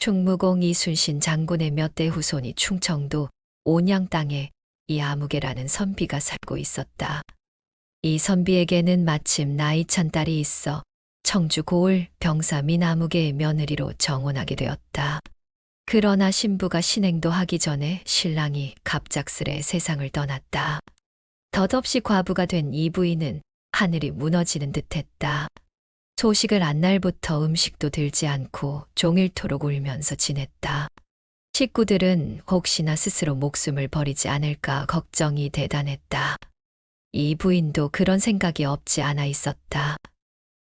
충무공 이순신 장군의 몇 대 후손이 충청도 온양 땅에 이 아무개라는 선비가 살고 있었다. 이 선비에게는 마침 나이 찬 딸이 있어 청주 고을 병사 민아무개의 며느리로 정혼하게 되었다. 그러나 신부가 신행도 하기 전에 신랑이 갑작스레 세상을 떠났다. 덧없이 과부가 된 이 부인은 하늘이 무너지는 듯했다. 소식을 안 날부터 음식도 들지 않고 종일토록 울면서 지냈다. 식구들은 혹시나 스스로 목숨을 버리지 않을까 걱정이 대단했다. 이 부인도 그런 생각이 없지 않아 있었다.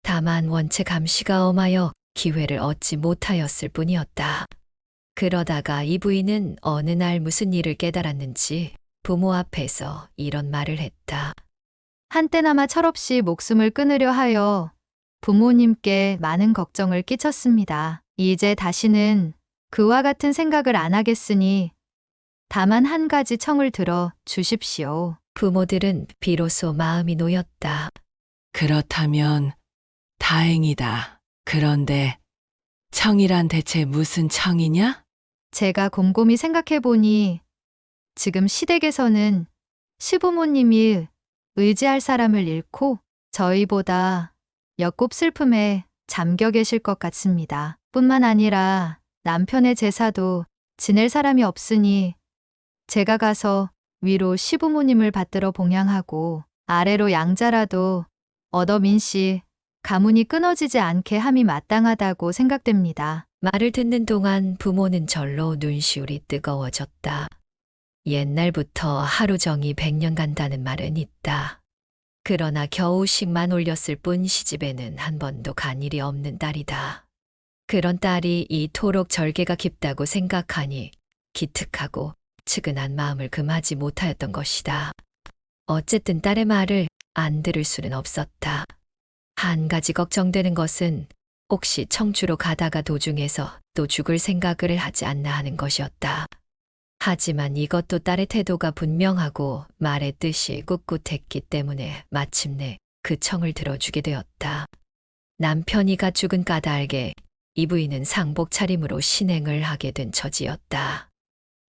다만 원체 감시가 엄하여 기회를 얻지 못하였을 뿐이었다. 그러다가 이 부인은 어느 날 무슨 일을 깨달았는지 부모 앞에서 이런 말을 했다. 한때나마 철없이 목숨을 끊으려 하여 부모님께 많은 걱정을 끼쳤습니다. 이제 다시는 그와 같은 생각을 안 하겠으니 다만 한 가지 청을 들어 주십시오. 부모들은 비로소 마음이 놓였다. 그렇다면 다행이다. 그런데 청이란 대체 무슨 청이냐? 제가 곰곰이 생각해 보니 지금 시댁에서는 시부모님이 의지할 사람을 잃고 저희보다 역곱 슬픔에 잠겨 계실 것 같습니다. 뿐만 아니라 남편의 제사도 지낼 사람이 없으니 제가 가서 위로 시부모님을 받들어 봉양하고 아래로 양자라도 얻어 민씨 가문이 끊어지지 않게 함이 마땅하다고 생각됩니다. 말을 듣는 동안 부모는 절로 눈시울이 뜨거워졌다. 옛날부터 하루 정이 100년 간다는 말은 있다. 그러나 겨우 식만 올렸을 뿐 시집에는 한 번도 간 일이 없는 딸이다. 그런 딸이 이토록 절개가 깊다고 생각하니 기특하고 측은한 마음을 금하지 못하였던 것이다. 어쨌든 딸의 말을 안 들을 수는 없었다. 한 가지 걱정되는 것은 혹시 청주로 가다가 도중에서 또 죽을 생각을 하지 않나 하는 것이었다. 하지만 이것도 딸의 태도가 분명하고 말의 뜻이 꿋꿋했기 때문에 마침내 그 청을 들어주게 되었다. 남편이가 죽은 까닭에 이 부인은 상복 차림으로 신행을 하게 된 처지였다.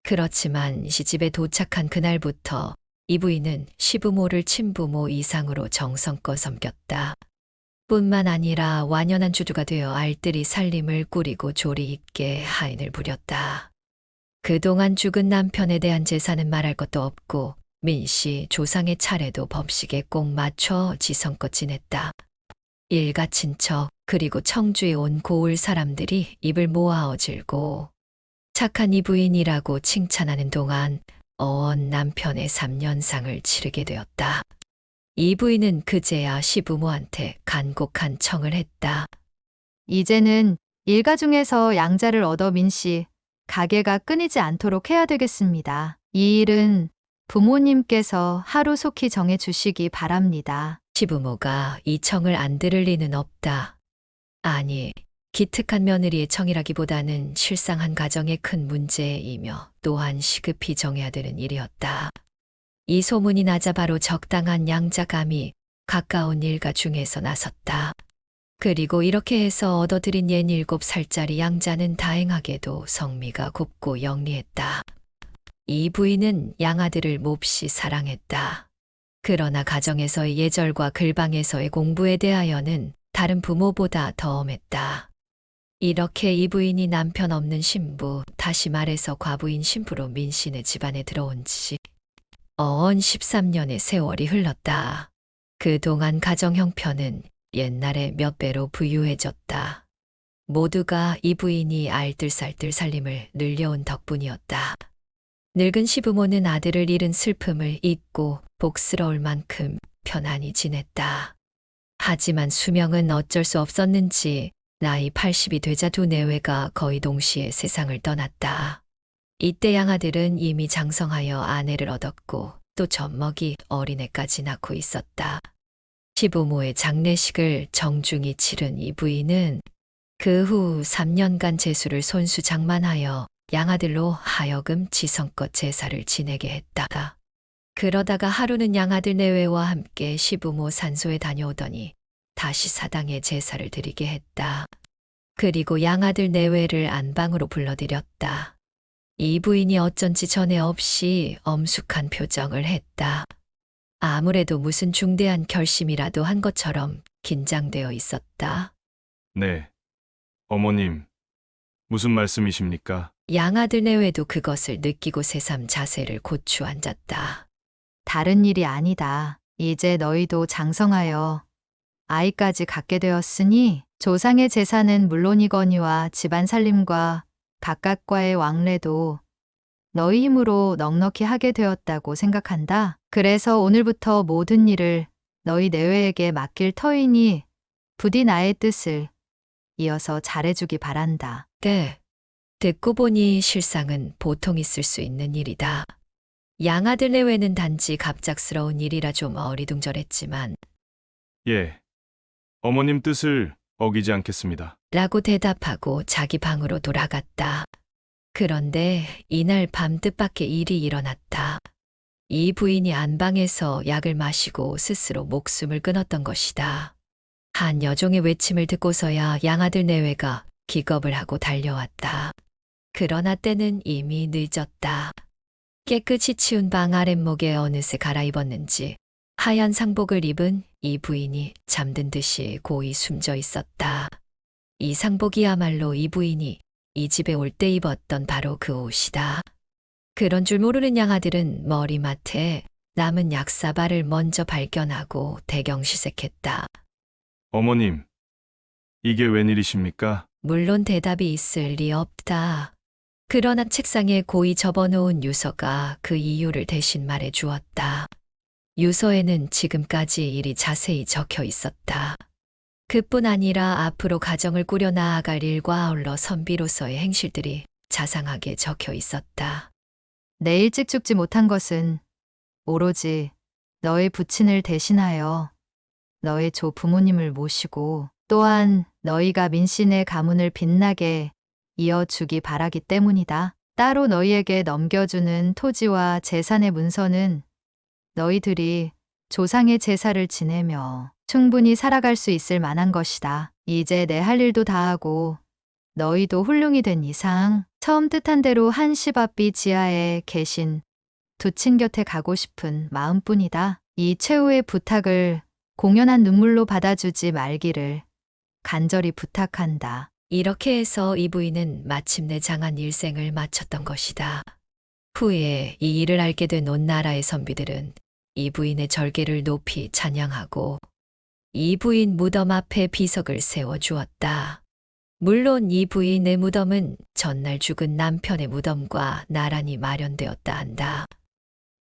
그렇지만 시집에 도착한 그날부터 이 부인은 시부모를 친부모 이상으로 정성껏 섬겼다. 뿐만 아니라 완연한 주주가 되어 알뜰히 살림을 꾸리고 조리 있게 하인을 부렸다. 그동안 죽은 남편에 대한 제사는 말할 것도 없고 민씨 조상의 차례도 법식에 꼭 맞춰 지성껏 지냈다. 일가 친척 그리고 청주에 온 고을 사람들이 입을 모아 어질고 착한 이 부인이라고 칭찬하는 동안 어언 남편의 3년상을 치르게 되었다. 이 부인은 그제야 시부모한테 간곡한 청을 했다. 이제는 일가 중에서 양자를 얻어 민씨 가게가 끊이지 않도록 해야 되겠습니다. 이 일은 부모님께서 하루속히 정해 주시기 바랍니다. 시부모가 이 청을 안 들을 리는 없다. 아니, 기특한 며느리의 청이라기보다는 실상한 가정의 큰 문제이며 또한 시급히 정해야 되는 일이었다. 이 소문이 나자 바로 적당한 양자감이 가까운 일가 중에서 나섰다. 그리고 이렇게 해서 얻어들인 67살짜리 양자는 다행하게도 성미가 곱고 영리했다. 이 부인은 양아들을 몹시 사랑했다. 그러나 가정에서의 예절과 글방에서의 공부에 대하여는 다른 부모보다 더 엄했다. 이렇게 이 부인이 남편 없는 신부, 다시 말해서 과부인 신부로 민씨네 집안에 들어온 지 어언 13년의 세월이 흘렀다. 그동안 가정 형편은 옛날에 몇 배로 부유해졌다. 모두가 이 부인이 알뜰살뜰 살림을 늘려온 덕분이었다. 늙은 시부모는 아들을 잃은 슬픔을 잊고 복스러울 만큼 편안히 지냈다. 하지만 수명은 어쩔 수 없었는지 나이 80이 되자 두 내외가 거의 동시에 세상을 떠났다. 이때 양아들은 이미 장성하여 아내를 얻었고 또 젖먹이 어린애까지 낳고 있었다. 시부모의 장례식을 정중히 치른 이 부인은 그 후 3년간 제수를 손수장만하여 양아들로 하여금 지성껏 제사를 지내게 했다. 그러다가 하루는 양아들 내외와 함께 시부모 산소에 다녀오더니 다시 사당에 제사를 드리게 했다. 그리고 양아들 내외를 안방으로 불러들였다. 이 부인이 어쩐지 전에 없이 엄숙한 표정을 했다. 아무래도 무슨 중대한 결심이라도 한 것처럼 긴장되어 있었다. 네. 어머님, 무슨 말씀이십니까? 양아들 내외도 그것을 느끼고 새삼 자세를 고추 앉았다. 다른 일이 아니다. 이제 너희도 장성하여 아이까지 갖게 되었으니 조상의 재산은 물론이거니와 집안 살림과 각각과의 왕래도 너희 힘으로 넉넉히 하게 되었다고 생각한다. 그래서 오늘부터 모든 일을 너희 내외에게 맡길 터이니 부디 나의 뜻을 이어서 잘해주기 바란다. 네. 듣고 보니 실상은 보통 있을 수 있는 일이다. 양아들 내외는 단지 갑작스러운 일이라 좀 어리둥절했지만 예. 어머님 뜻을 어기지 않겠습니다. 라고 대답하고 자기 방으로 돌아갔다. 그런데 이날 밤 뜻밖의 일이 일어났다. 이 부인이 안방에서 약을 마시고 스스로 목숨을 끊었던 것이다. 한 여종의 외침을 듣고서야 양아들 내외가 기겁을 하고 달려왔다. 그러나 때는 이미 늦었다. 깨끗이 치운 방 아랫목에 어느새 갈아입었는지 하얀 상복을 입은 이 부인이 잠든 듯이 고이 숨져 있었다. 이 상복이야말로 이 부인이 이 집에 올 때 입었던 바로 그 옷이다. 그런 줄 모르는 양아들은 머리맡에 남은 약사발을 먼저 발견하고 대경시색했다. 어머님, 이게 웬일이십니까? 물론 대답이 있을 리 없다. 그러나 책상에 고이 접어놓은 유서가 그 이유를 대신 말해 주었다. 유서에는 지금까지 일이 자세히 적혀 있었다. 그뿐 아니라 앞으로 가정을 꾸려 나아갈 일과 아울러 선비로서의 행실들이 자상하게 적혀 있었다. 내 일찍 죽지 못한 것은 오로지 너의 부친을 대신하여 너의 조 부모님을 모시고 또한 너희가 민신의 가문을 빛나게 이어주기 바라기 때문이다. 따로 너희에게 넘겨주는 토지와 재산의 문서는 너희들이 조상의 제사를 지내며 충분히 살아갈 수 있을 만한 것이다. 이제 내 할 일도 다 하고 너희도 훌륭히 된 이상 처음 뜻한 대로 한시 앞비 지하에 계신 두친 곁에 가고 싶은 마음뿐이다. 이 최후의 부탁을 공연한 눈물로 받아주지 말기를 간절히 부탁한다. 이렇게 해서 이 부인은 마침내 장한 일생을 마쳤던 것이다. 후에 이 일을 알게 된 온 나라의 선비들은 이 부인의 절개를 높이 찬양하고 이 부인 무덤 앞에 비석을 세워주었다. 물론 이 부인의 무덤은 전날 죽은 남편의 무덤과 나란히 마련되었다 한다.